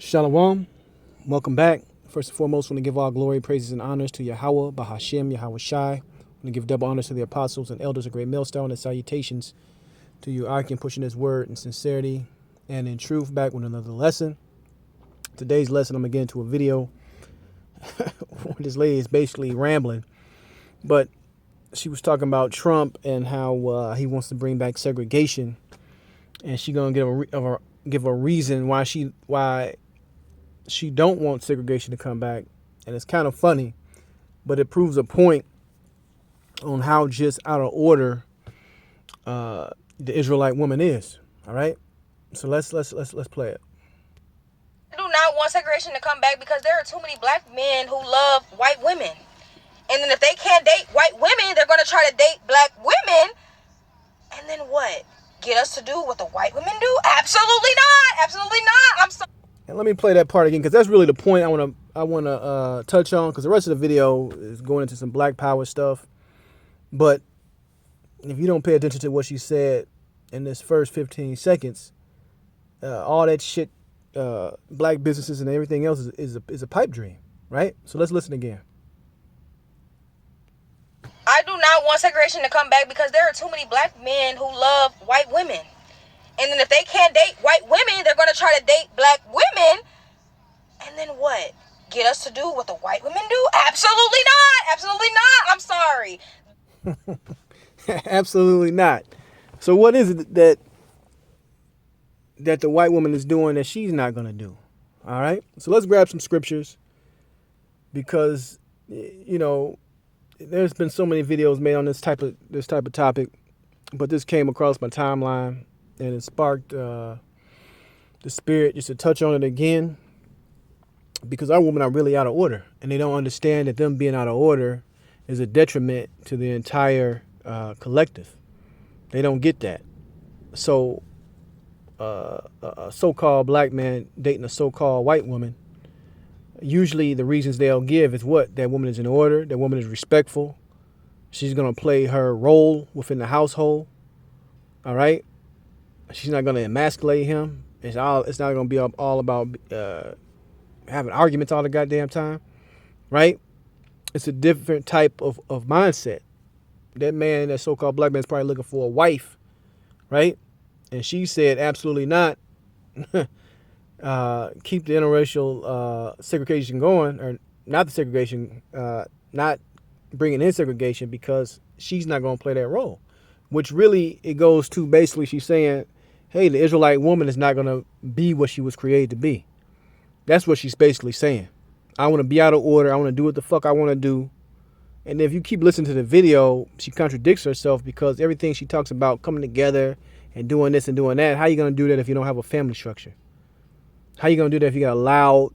Shalom. Welcome back. First and foremost, I want to give all glory, praises, and honors to Yahweh, Bahashem, Yahweh Shai. I want to give double honors to the apostles and elders of Great Millstone and salutations to you, Arkin, pushing his word in sincerity and in truth. Back with another lesson. Today's lesson, I'm going to get into a video where this lady is basically rambling, but she was talking about Trump and how he wants to bring back segregation, and she going to give a reason why she don't want segregation to come back. And it's kind of funny, but it proves a point on how just out of order the Israelite woman is. All right, so let's play it. I do not want segregation to come back because there are too many black men who love white women. And then if they can't date white women, they're going to try to date black women. And then what? Get us to do what the white women do? Absolutely not. Absolutely not. I'm sorry. And let me play that part again, because that's really the point I want to touch on, because the rest of the video is going into some black power stuff. But if you don't pay attention to what she said in this first 15 seconds, all that shit, black businesses and everything else is a pipe dream, right? So let's listen again. I do not want segregation to come back because there are too many black men who love white women. And then if they can't date white women, they're going to try to date black women. And then what? Get us to do what the white women do? Absolutely not. Absolutely not. I'm sorry. Absolutely not. So what is it that the white woman is doing that she's not going to do? All right. So let's grab some scriptures, because, you know, there's been so many videos made on this type of topic, but this came across my timeline and it sparked the spirit just to touch on it again, because our women are really out of order, and they don't understand that them being out of order is a detriment to the entire collective. They don't get that. So a so-called black man dating a so-called white woman, usually the reasons they'll give is what? That woman is in order, that woman is respectful, she's going to play her role within the household, all right? She's not going to emasculate him. It's not going to be all about having arguments all the goddamn time, right? It's a different type of mindset. That man, that so-called black man, is probably looking for a wife, right? And she said, absolutely not. Keep the interracial segregation going, or not the segregation, not bringing in segregation, because she's not going to play that role. Which really, it goes to basically she's saying, hey, the Israelite woman is not going to be what she was created to be. That's what she's basically saying. I want to be out of order. I want to do what the fuck I want to do. And if you keep listening to the video, she contradicts herself, because everything she talks about coming together and doing this and doing that, how are you going to do that if you don't have a family structure? How are you going to do that if you got a loud,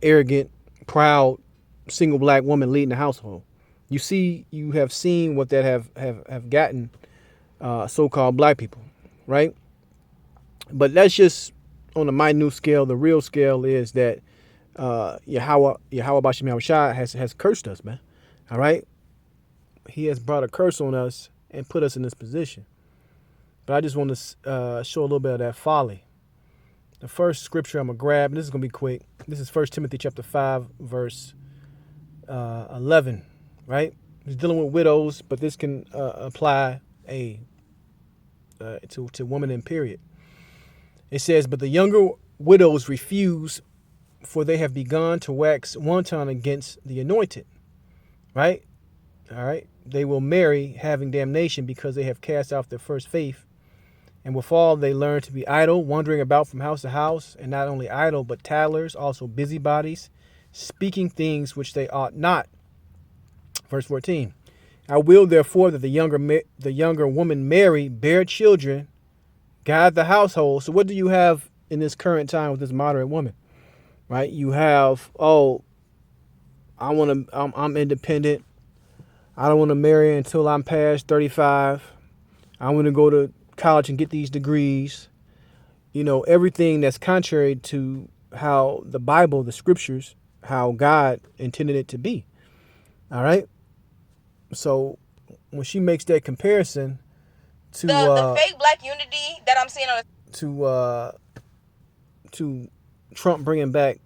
arrogant, proud, single black woman leading the household? You have seen what that have gotten so-called black people, right? But that's just on a minute scale. The real scale is that Yahweh Bashem Yahweh Shai has cursed us, man. All right? He has brought a curse on us and put us in this position. But I just want to show a little bit of that folly. The first scripture I'm going to grab, and this is going to be quick. This is 1 Timothy chapter 5, verse 11, right? It's dealing with widows, but this can apply to women in period. It says, but the younger widows refuse, for they have begun to wax wanton against the anointed. Right? All right. They will marry, having damnation, because they have cast off their first faith. And withal they learn to be idle, wandering about from house to house, and not only idle, but tattlers, also busybodies, speaking things which they ought not. Verse 14. I will therefore that the younger woman marry, bear children, guide the household. So what do you have in this current time with this moderate woman? Right? You have, I'm independent. I don't want to marry until I'm past 35. I want to go to college and get these degrees. You know, everything that's contrary to how the Bible, the scriptures, how God intended it to be. All right. So when she makes that comparison to the fake black unity that I'm seeing on to Trump bringing back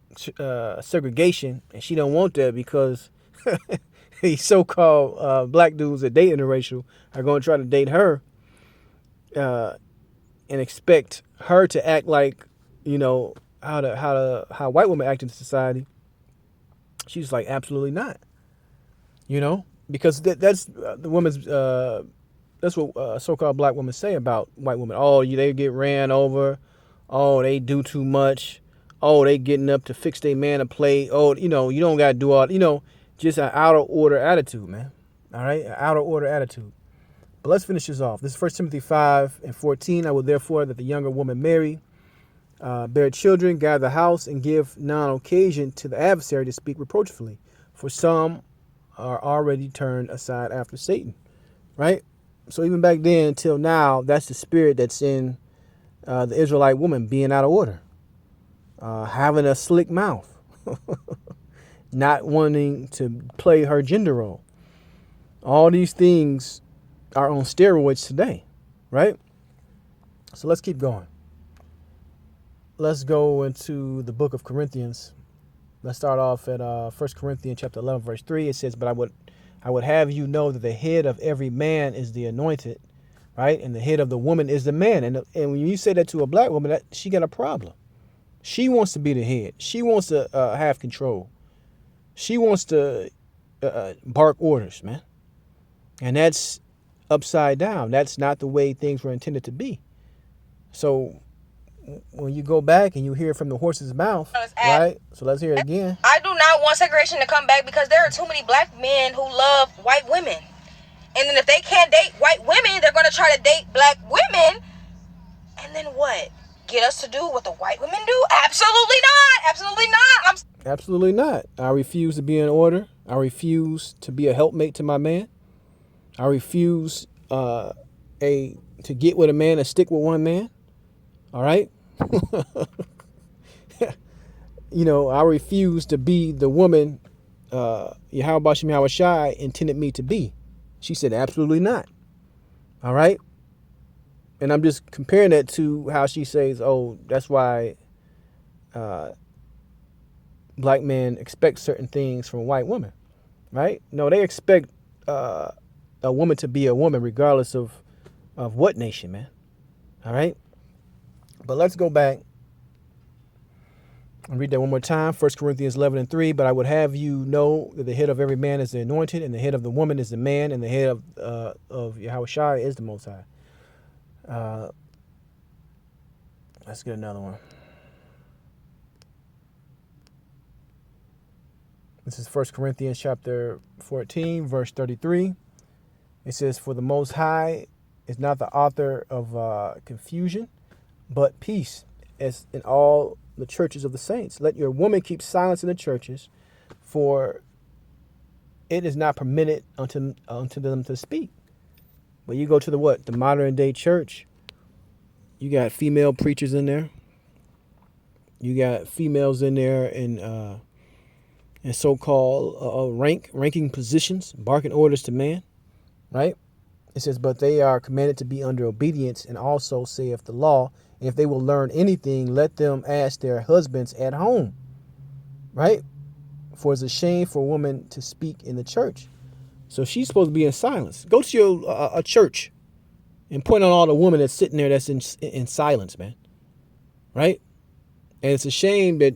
segregation, and she don't want that because these so-called black dudes that date interracial are going to try to date her uh, and expect her to act like, you know, how white women act in society. She's like, absolutely not. You know, because that's the woman's. That's what so-called black women say about white women. Oh, they get ran over. Oh, they do too much. Oh, they getting up to fix their man a plate. Oh, you know, you don't got to do all. You know, just an out of order attitude, man. All right, an out of order attitude. But let's finish this off. This is 1 Timothy 5:14. I will therefore that the younger woman marry, bear children, gather the house, and give none occasion to the adversary to speak reproachfully. For some are already turned aside after Satan. Right? So even back then until now, that's the spirit that's in the Israelite woman, being out of order, having a slick mouth, not wanting to play her gender role. All these things are on steroids today, right? So let's keep going. Let's go into the book of Corinthians. Let's start off at 1 Corinthians chapter 11, verse 3. It says, but I would have you know that the head of every man is the anointed, right? And the head of the woman is the man. And when you say that to a black woman, she got a problem. She wants to be the head. She wants to have control. She wants to bark orders, man. And that's upside down. That's not the way things were intended to be. So when you go back and you hear from the horse's mouth, right? So let's hear it again. I do not want segregation to come back because there are too many black men who love white women. And then if they can't date white women, they're going to try to date black women. And then what? Get us to do what the white women do? Absolutely not. Absolutely not. Absolutely not. I refuse to be in order. I refuse to be a helpmate to my man. I refuse to get with a man and stick with one man. All right. You know, I refuse to be the woman Yahweh Shai intended me to be. She said, absolutely not. All right. And I'm just comparing that to how she says, oh, that's why black men expect certain things from white women. Right. No, they expect a woman to be a woman regardless of what nation, man. All right. But let's go back and read that one more time. 1 Corinthians 11:3. But I would have you know that the head of every man is the anointed, and the head of the woman is the man, and the head of Yahweh Shai is the Most High. Let's get another one. This is 1 Corinthians chapter 14, verse 33. It says, for the Most High is not the author of confusion, but peace, as in all the churches of the saints. Let your woman keep silence in the churches, for it is not permitted unto them to speak. But you go to the modern day church, you got female preachers in there. You got females in there in so-called ranking positions, barking orders to man, right? It says, but they are commanded to be under obedience, and also saith the law, and if they will learn anything, let them ask their husbands at home, right? For it's a shame for a woman to speak in the church. So she's supposed to be in silence. Go to your a church and point on all the women that's sitting there that's in silence, man, right? And it's a shame that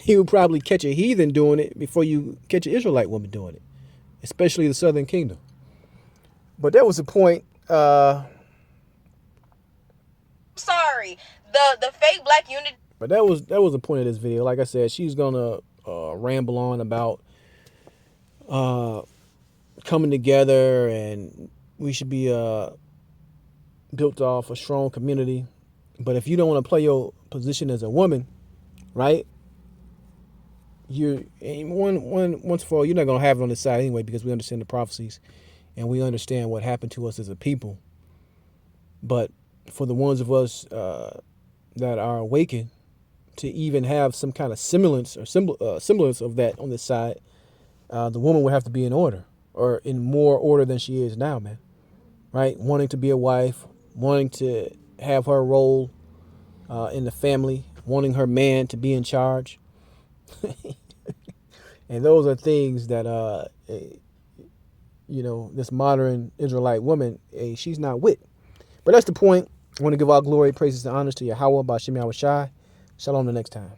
you would probably catch a heathen doing it before you catch an Israelite woman doing it, especially the Southern Kingdom. But that was the point. Sorry, the fake black unity. But that was the point of this video. Like I said, she's gonna ramble on about coming together, and we should be built off a strong community. But if you don't want to play your position as a woman, right? Once for all, you're not gonna have it on this side anyway, because we understand the prophecies and we understand what happened to us as a people. But for the ones of us that are awakened to even have some kind of semblance of that on this side, the woman would have to be in order, or in more order than she is now, man. Right? Wanting to be a wife, wanting to have her role in the family, wanting her man to be in charge. And those are things that this modern Israelite woman, she's not with. But that's the point. I want to give all glory, praises, and honors to Yahweh, Ba'ashem Yahweh Shai. Shalom the next time.